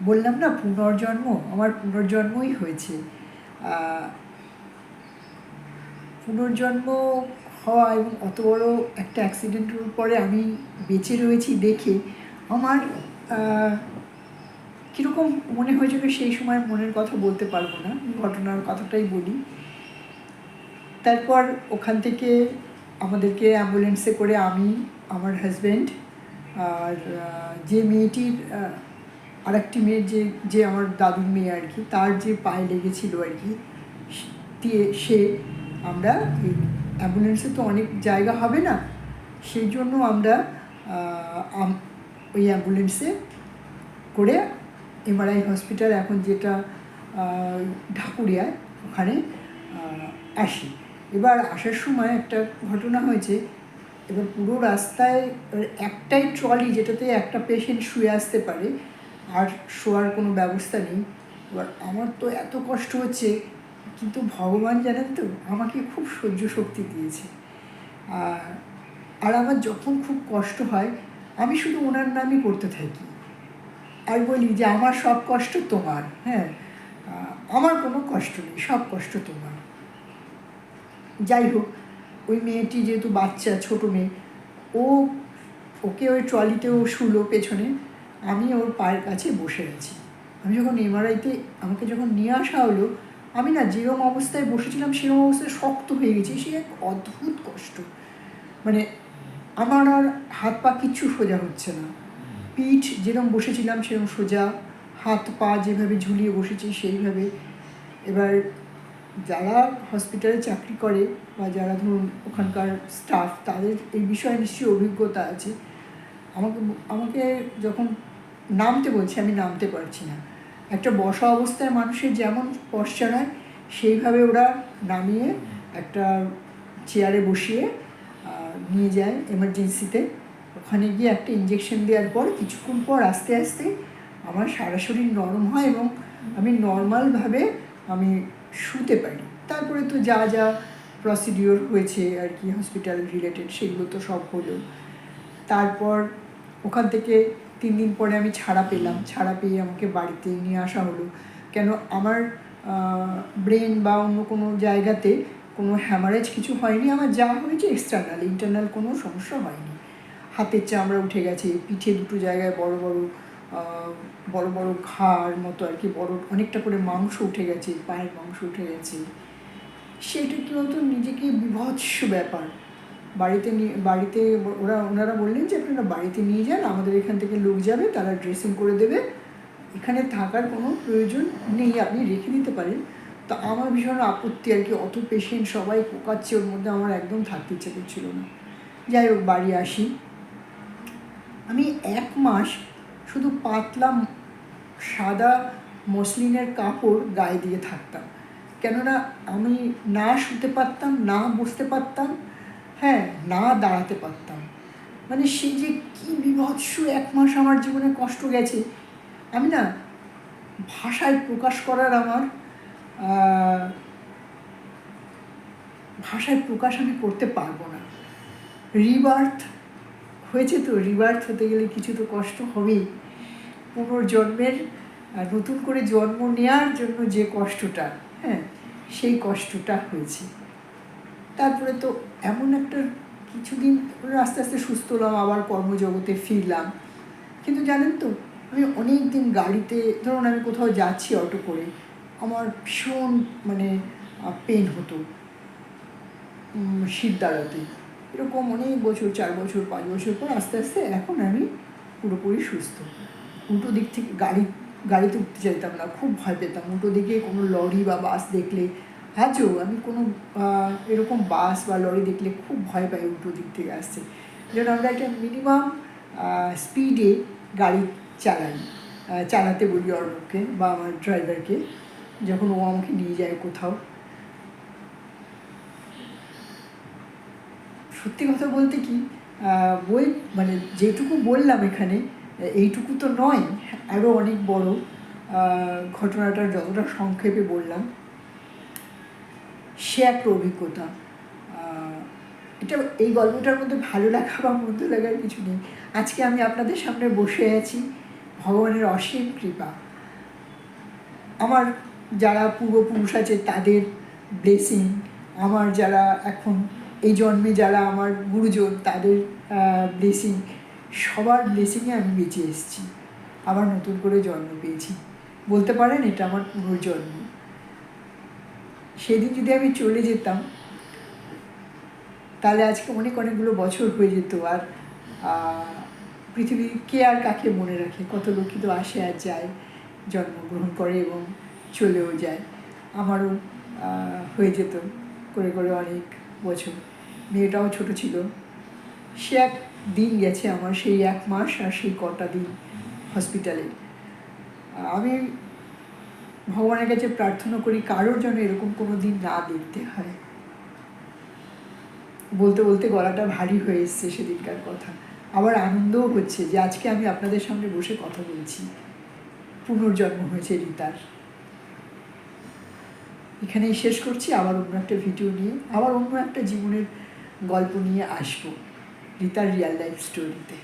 বললাম না পুনর্জন্ম, আমার পুনর্জন্মই হয়েছে। পুনর্জন্ম হওয়া এবং অত বড় একটা অ্যাক্সিডেন্টের পরে আমি বেঁচে রয়েছি দেখে আমার কীরকম মনে হয়েছিল সেই সময় মনের কথা বলতে পারবো না, ঘটনার কথাটাই বলি। তারপর ওখান থেকে আমাদেরকে অ্যাম্বুলেন্সে করে আমি, আমার হাজব্যান্ড আর যে মেয়েটির আরেকটি মেয়ে, যে আমার দাদুর মেয়ে আর কি, তার যে পায়ে লেগেছিল আর কি, সে আমরা অ্যাম্বুলেন্সে তো অনেক জায়গা হবে না, সেই জন্য আমরা ওই অ্যাম্বুলেন্সে করে এমআরআই হসপিটাল, এখন যেটা ঢাকুরিয়ায়, ওখানে আসি। এবার আসার সময় একটা ঘটনা হয়েছে। এবার পুরো রাস্তায় একটাই ট্রলি, যেটাতে একটা পেশেন্ট শুয়ে আসতে পারে, আর শোয়ার কোনো ব্যবস্থা নেই। এবার আমার তো এত কষ্ট হচ্ছে, কিন্তু ভগবান জানেন তো আমাকে খুব সহ্য শক্তি দিয়েছে। আর আমার যখন খুব কষ্ট হয় আমি শুধু ওনার নামই করতে থাকি আর বলি যে আমার সব কষ্ট তোমার, হ্যাঁ, আমার কোনো কষ্ট নেই, সব কষ্ট তোমার। যাই হোক, ওই মেয়েটি যেহেতু বাচ্চা, ছোটো মেয়ে, ওকে ওই ট্রলিতে ও শুলো পেছনে, আমি ওর পায়ের কাছে বসে আছি। আমি যখন এমআরআইতে আমাকে যখন নিয়ে আসা হলো, আমি না যেরকম অবস্থায় বসেছিলাম সেরকম অবস্থায় শক্ত হয়ে গেছি। সে এক অদ্ভুত কষ্ট, মানে আমার আর হাত পা কিচ্ছু সোজা হচ্ছে না। পিঠ যেরকম বসেছিলাম সেরকম সোজা, হাত পা যেভাবে ঝুলিয়ে বসেছি সেইভাবে। এবার যারা হসপিটালে চাকরি করে বা যারা ধরুন ওখানকার স্টাফ, তাদের এই বিষয়ে নিশ্চয়ই অভিজ্ঞতা আছে। আমাকে যখন নামতে বলছে, আমি নামতে পারছি না। একটা বসা অবস্থায় মানুষের যেমন পশ্চার হয়, সেইভাবে ওরা নামিয়ে একটা চেয়ারে বসিয়ে নিয়ে যায় এমার্জেন্সিতে। ওখানে গিয়ে একটা ইঞ্জেকশন দেওয়ার পর কিছুক্ষণ পর আস্তে আস্তে আমার সারা শরীর নরম হয় এবং আমি নর্মালভাবে আমি শুতে পারি। তারপরে তো যা যা প্রসিডিওর হয়েছে আর কি হসপিটাল রিলেটেড, সেগুলো তো সব হলো। তারপর ওখান থেকে 3 দিন পরে আমি ছাড়া পেলাম। ছাড়া পেয়ে আমাকে বাড়িতে নিয়ে আসা হলো। কেন আমার ব্রেন বা অন্য কোনো জায়গাতে কোনো হ্যামারেজ কিছু হয়নি। আমার যা হয়েছে এক্সটার্নাল, ইন্টারনাল কোনো সমস্যা হয়নি। হাতের চামড়া উঠে গেছে, পিঠে দুটো জায়গায় বড় বড় ঘাড় মতো আর কি, বড় অনেকটা করে মাংস উঠে গেছে, পায়ের মাংস উঠে গেছে। সেটা কী বলতো, নিজেকে বিভৎস ব্যাপার। বাড়িতে ওনারা বললেন যে আপনারা বাড়িতে নিয়ে যান, আমাদের এখান থেকে লোক যাবে, তারা ড্রেসিং করে দেবে, এখানে থাকার কোনো প্রয়োজন নেই, আপনি রেখে দিতে পারেন। তো আমার ভীষণ আপত্তি আর কি, অত পেশেন্ট সবাই কোকাচ্ছে, ওর মধ্যে আমার একদম থাকতে ইচ্ছে করছিল না। যাই হোক, বাড়ি আসি। আমি 1 মাস শুধু পাতলা সাদা মসলিনের কাপড় গায়ে দিয়ে থাকতাম, কেননা আমি না শুতে পারতাম, না বসতে পারতাম, হ্যাঁ, না দাঁড়াতে পারতাম। মানে সেই যে কী বিভৎস 1 মাস আমার জীবনে কষ্ট গেছে, আমি না ভাষায় প্রকাশ করার ভাষায় প্রকাশ আমি করতে পারবো না। রিবার্থ হয়েছে, তো রিবার্থ হতে গেলে কিছু তো কষ্ট হবেই। পুনর্জন্মের নতুন করে জন্ম নেওয়ার জন্য যে কষ্টটা, হ্যাঁ, সেই কষ্টটা হয়েছে। তারপরে তো এমন একটা কিছুদিন আস্তে আস্তে সুস্থ হলাম, আবার কর্মজগতে ফিরলাম। কিন্তু জানেন তো, আমি অনেক দিন গাড়িতে, ধরুন আমি কোথাও যাচ্ছি অটো করে, আমার ভীষণ মানে পেন হতো শীত দাঁড়াতে। এরকম অনেক বছর, 4 বছর 5 বছর পর আস্তে আস্তে এখন আমি পুরোপুরি সুস্থ। উল্টো দিক থেকে গাড়িতে উঠতে চাইতাম না, খুব ভয় পেতাম। উল্টো দিকে কোনো লরি বা বাস দেখলে, আজও আমি কোনো এরকম বাস বা লরি দেখলে খুব ভয় পাই, উল্টো দিক থেকে আসছে। যেন আমরা একটা মিনিমাম স্পিডে গাড়ি চালাতে বলি অর্ণবকে বা আমার ড্রাইভারকে, যখন ও আমাকে নিয়ে যায় কোথাও। সত্যি কথা বলতে কি, মানে যেটুকু বললাম এখানে, এইটুকু তো নয়, আরও অনেক বড়। ঘটনাটার যতটা সংক্ষেপে বললাম, সে একটা অভিজ্ঞতা। এই গল্পটার মধ্যে ভালো লাগা বা মন্দ লাগার কিছু নেই। আজকে আমি আপনাদের সামনে বসে আছি, ভগবানের অসীম কৃপা। আমার যারা পূর্বপুরুষ আছে তাদের ব্লেসিং, আমার যারা এখন এই জন্মে যারা আমার গুরুজন তাদের ব্লেসিং, সবার ব্লেসিংয়ে আমি বেঁচে এসেছি, আবার নতুন করে জন্ম পেয়েছি। বলতে পারেন এটা আমার পুনর্জন্ম। সেদিন যদি আমি চলে যেতাম তাহলে আজকে অনেকগুলো বছর হয়ে যেত, আর পৃথিবীর কে আর কাকে মনে রাখে, কত লোকই তো আসে আর যায়, জন্মগ্রহণ করে এবং চলেও যায়। আমারও হয়ে যেত করে করে অনেক বছর। মেয়েটাও ছোট ছিল, সে এক দিন গেছে আমার, সেই 1 মাস আর সেই কটা দিন হসপিটালে। আমি ভগবানের কাছে প্রার্থনা করি কারোর যেন এরকম কোনো দিন না দেখতে হয়। বলতে বলতে গলাটা ভারী হয়ে এসছে সেদিনকার কথা। আবার আনন্দও হচ্ছে যে আজকে আমি আপনাদের সামনে বসে কথা বলছি। পুনর্জন্ম হয়েছে রিতার। এখানেই শেষ করছি, আবার অন্য একটা ভিডিও নিয়ে, আবার অন্য একটা জীবনের গল্প নিয়ে আসবো রিতার রিয়েল লাইফ স্টোরিতে।